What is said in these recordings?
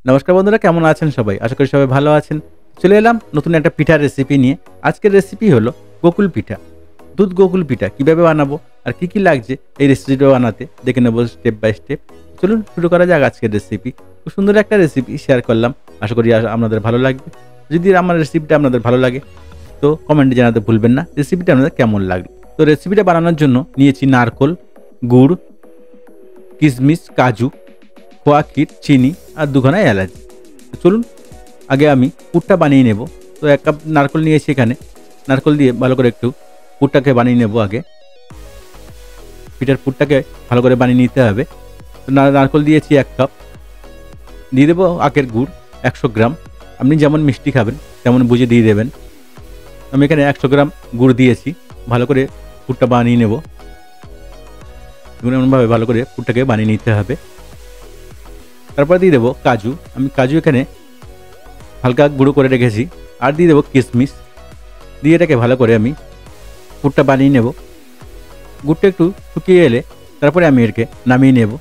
নমস্কার বন্ধুরা, কেমন আছেন সবাই? আশা করি সবাই ভালো আছেন। চলে এলাম নতুন একটা পিঠার রেসিপি নিয়ে। আজকের রেসিপি হলো গোকুল পিঠা। দুধ গোকুল পিঠা কিভাবে বানাবো আর কি লাগছে এই রেসিপিটা বানাতে দেখে নেবো স্টেপ বাই স্টেপ। চলুন শুরু করা যাক আজকের রেসিপি। খুব সুন্দর একটা রেসিপি শেয়ার করলাম। আশা করি আপনাদের ভালো লাগবে। যদি আমার রেসিপিটা আপনাদের ভালো লাগে তো কমেন্টে জানাতে ভুলবেন না রেসিপিটা আপনাদের কেমন লাগলো। তো রেসিপিটা বানানোর জন্য নিয়েছি নারকোল, গুড়, কিশমিশ, কাজু, খোয়া ক্ষীর, চিনি আর দুখানা এলাচ। চলুন আগে আমি পুরটা বানিয়ে নেব। তো 1 কাপ নারকেল নিয়েছি এখানে। নারকেল দিয়ে ভালো করে একটু পুরটাকে বানিয়ে নেব আগে। পিঠার পুরটাকে ভালো করে বানিয়ে নিতে হবে। তো নারকেল দিয়েছি 1 কাপ। দিয়ে দেবো আখের গুড় 100 গ্রাম। আপনি যেমন মিষ্টি খাবেন তেমন বুঝে দিয়ে দেবেন। আমি এখানে 100 গ্রাম গুড় দিয়েছি। ভালো করে পুরটা বানিয়ে নেব। এমনভাবে ভালো করে পুরটাকে বানিয়ে নিতে হবে। তারপর দিয়ে দেবো কাজু। আমি কাজু এখানে হালকা গুঁড়ো করে রেখেছি। আর দিয়ে দেবো কিশমিশ। দিয়ে এটাকে ভালো করে আমি পুরটা বানিয়ে নেব। গুড়টা একটু শুকিয়ে এলে তারপরে আমি এটাকে নামিয়ে নেব।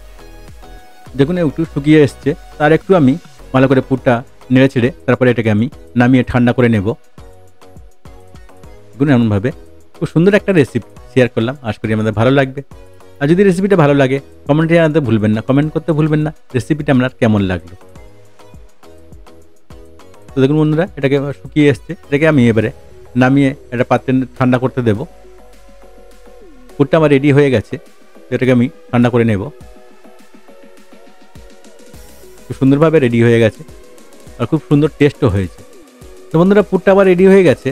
দেখুন একটু শুকিয়ে এসছে, তার একটু আমি ভালো করে পুরটা নেড়ে ছেড়ে তারপরে এটাকে আমি নামিয়ে ঠান্ডা করে নেব। দেখুন এমনভাবে খুব সুন্দর একটা রেসিপি শেয়ার করলাম। আশা করি আমাদের ভালো লাগবে। আর যদি রেসিপিটা ভালো লাগে কমেন্টে জানাতে ভুলবেন না, কমেন্ট করতে ভুলবেন না রেসিপিটা আপনার কেমন লাগলো। তো দেখুন বন্ধুরা, এটাকে শুকিয়ে এসছে। এটাকে আমি এবারে নামিয়ে একটা পাত্রে ঠান্ডা করতে দেব। পুরটা আমার রেডি হয়ে গেছে। এটাকে আমি ঠান্ডা করে নেব। খুব সুন্দরভাবে রেডি হয়ে গেছে আর খুব সুন্দর টেস্টও হয়েছে। তো বন্ধুরা, পুরটা আবার রেডি হয়ে গেছে।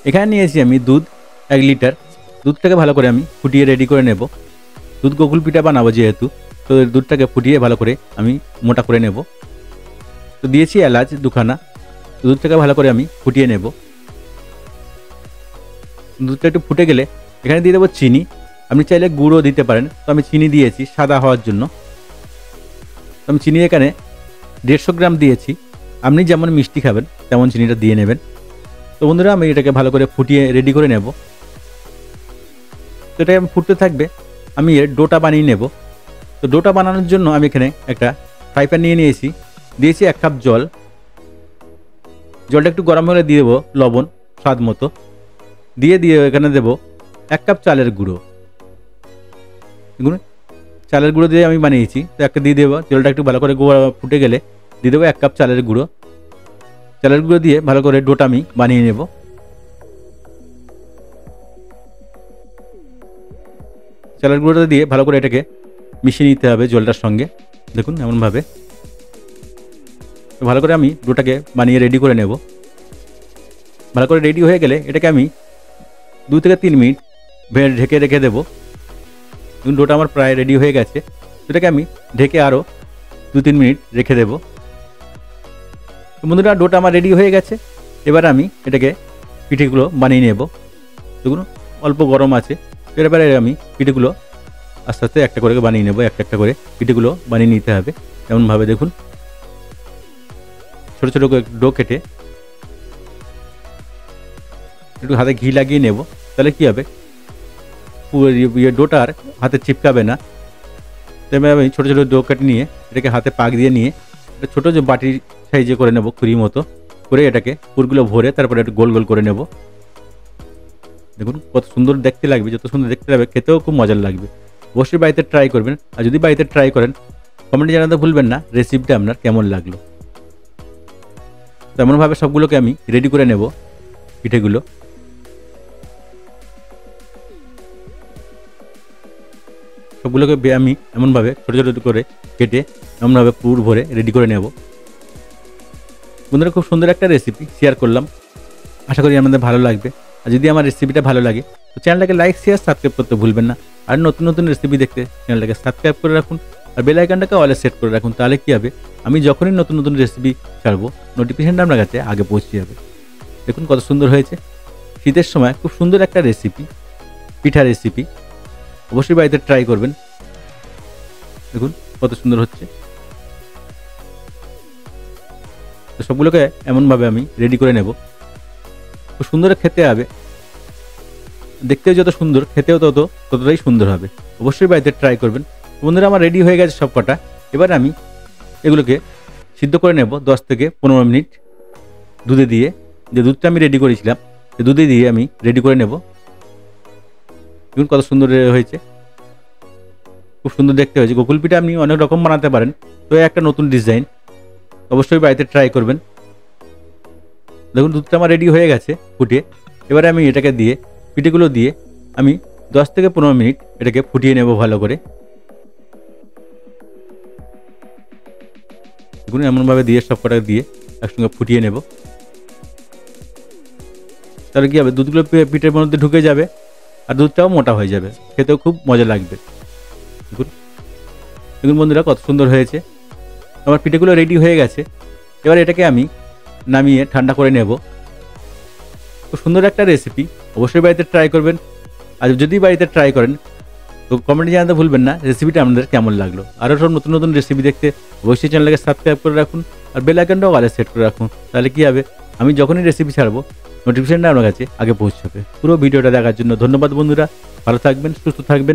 এখানে নিয়েছি আমি দুধ 1 লিটার। দুধটাকে ভালো করে আমি ফুটিয়ে রেডি করে নেব। দুধ গোকুল পিঠা বানাবো যেহেতু, তো দুধটাকে ফুটিয়ে ভালো করে আমি মোটা করে নেব। তো দিয়েছি এলাচ 2খানা। দুধটাকে ভালো করে আমি ফুটিয়ে নেব। দুধটা একটু ফুটে গেলে এখানে দিয়ে দেবো চিনি। আপনি চাইলে গুঁড়ও দিতে পারেন, তো আমি চিনি দিয়েছি সাদা হওয়ার জন্য। তো আমি চিনি এখানে 150 গ্রাম দিয়েছি। আপনি যেমন মিষ্টি খাবেন তেমন চিনিটা দিয়ে নেবেন। তো বন্ধুরা, আমি এটাকে ভালো করে ফুটিয়ে রেডি করে নেব। তো এটা ফুটতে থাকবে, আমি এর ডোটা বানিয়ে নেব। তো ডোটা বানানোর জন্য আমি এখানে একটা ফ্রাই প্যান নিয়ে নিয়েছি। দিয়েছি 1 কাপ জল। জলটা একটু গরম হলে দিয়ে দেবো লবণ স্বাদ মতো। দিয়ে এখানে দেবো 1 কাপ চালের গুঁড়ো। দেখুন চালের গুঁড়ো দিয়ে আমি বানিয়েছি, তো একটা দিয়ে দেবো। জলটা একটু ভালো করে ফুটে গেলে দিয়ে দেবো 1 কাপ চালের গুঁড়ো। চালের গুঁড়ো দিয়ে ভালো করে ডোটা আমি বানিয়ে নেব। চালের গুঁড়োটা দিয়ে ভালো করে এটাকে মিশিয়ে নিতে হবে জলটার সঙ্গে। দেখুন এমনভাবে ভালো করে আমি ডোটাকে বানিয়ে রেডি করে নেব। ভালো করে রেডি হয়ে গেলে এটাকে আমি 2 থেকে 3 মিনিট ঢেকে রেখে দেবো। ডোটা আমার প্রায় রেডি হয়ে গেছে। এটাকে আমি ঢেকে আরও 2-3 মিনিট রেখে দেব। বন্ধুরা, ডোটা আমার রেডি হয়ে গেছে। এবার আমি এটাকে পিঠেগুলো বানিয়ে নেব। দেখুন অল্প গরম আছে। এবারে আমি পিঠেগুলো আস্তে আস্তে একটা করে বানিয়ে নেব। একটা করে পিঠেগুলো বানিয়ে নিতে হবে। এমনভাবে দেখুন ছোটো ছোটো ডো কেটে একটু হাতে ঘি লাগিয়ে নেব। তাহলে কী হবে, ডোটা আর হাতে চিপকাবে না। তবে আমি ছোটো ছোটো ডো কেটে নিয়ে এটাকে হাতে পাক দিয়ে নিয়ে একটা ছোটো যে বাটির সাইজে করে নেব, খুরির মতো করে এটাকে পুরগুলো ভরে তারপরে একটু গোল গোল করে নেব। দেখুন কত সুন্দর দেখতে লাগবে। যত সুন্দর দেখতে লাগবে খেতেও খুব মজার লাগবে। অবশ্যই বাড়িতে ট্রাই করবেন। আর যদি বাড়িতে ট্রাই করেন কমেন্টে জানাতে ভুলবেন না রেসিপিটা আপনার কেমন লাগলো। তেমনভাবে সবগুলোকে আমি রেডি করে নেব পিঠেগুলো। সবগুলোকে আমি এমনভাবে ছোটো ছোটো করে কেটে এমনভাবে পুর ভরে রেডি করে নেব। বন্ধুরা, খুব সুন্দর একটা রেসিপি শেয়ার করলাম। আশা করি আপনাদের ভালো লাগবে। আর যদি আমার রেসিপিটা ভালো লাগে তো চ্যানেলটাকে লাইক, শেয়ার, সাবস্ক্রাইব করতে ভুলবেন না। আর নতুন নতুন রেসিপি দেখতে চ্যানেলটাকে সাবস্ক্রাইব করে রাখুন আর বেল আইকনটাকে অলে সেট করে রাখুন। তাহলে কী হবে, আমি যখনই নতুন নতুন রেসিপি ছাড়বো নোটিফিকেশনটা আপনার কাছে আগে পৌঁছে যাবে। দেখুন কত সুন্দর হয়েছে। শীতের সময় খুব সুন্দর একটা রেসিপি, পিঠা রেসিপি। অবশ্যই বাড়িতে ট্রাই করবেন। দেখুন কত সুন্দর হচ্ছে। তো সবগুলোকে এমনভাবে আমি রেডি করে নেব। খুব সুন্দর খেতে হবে। দেখতেও যত সুন্দর খেতেও ততটাই সুন্দর হবে। অবশ্যই বাড়িতে ট্রাই করবেন। বন্ধুরা, আমার রেডি হয়ে গেছে সব কটা। এবার আমি এগুলোকে সিদ্ধ করে নেব 10 থেকে 15 মিনিট দুধে দিয়ে। যে দুধটা আমি রেডি করেছিলাম সেই দুধে দিয়ে আমি রেডি করে নেব। দেখুন কত সুন্দর হয়েছে, খুব সুন্দর দেখতে হয়েছে। গোকুল পিঠা আপনি অনেক রকম বানাতে পারেন, তো একটা নতুন ডিজাইন, অবশ্যই বাড়িতে ট্রাই করবেন। দেখুন দুধটা আমার রেডি হয়ে গেছে ফুটিয়ে। এবারে আমি এটাকে দিয়ে পিঠেগুলো দিয়ে আমি 10 থেকে 15 মিনিট এটাকে ফুটিয়ে নেব ভালো করে। দেখুন এমনভাবে দিয়ে সব কটা দিয়ে একসঙ্গে ফুটিয়ে নেব। তাহলে কী হবে, দুধগুলো পিঠের মধ্যে ঢুকে যাবে আর দুধটাও মোটা হয়ে যাবে, খেতেও খুব মজা লাগবে। দেখুন দেখুন বন্ধুরা কত সুন্দর হয়েছে। আমার পিঠেগুলো রেডি হয়ে গেছে। এবার এটাকে আমি নামিয়ে ঠান্ডা করে নেব। খুব সুন্দর একটা রেসিপি, অবশ্যই বাড়িতে ট্রাই করবেন। আর যদি বাড়িতে ট্রাই করেন তো কমেন্টে জানাতে ভুলবেন না রেসিপিটা আপনাদের কেমন লাগলো। আরও সব নতুন নতুন রেসিপি দেখতে অবশ্যই চ্যানেলকে সাবস্ক্রাইব করে রাখুন আর বেল আইকনটাও অলে সেট করে রাখুন। তাহলে কী হবে, আমি যখনই রেসিপি ছাড়বো নোটিফিকেশনটা আপনার কাছে আগে পৌঁছাবে। পুরো ভিডিওটা দেখার জন্য ধন্যবাদ বন্ধুরা। ভালো থাকবেন, সুস্থ থাকবেন।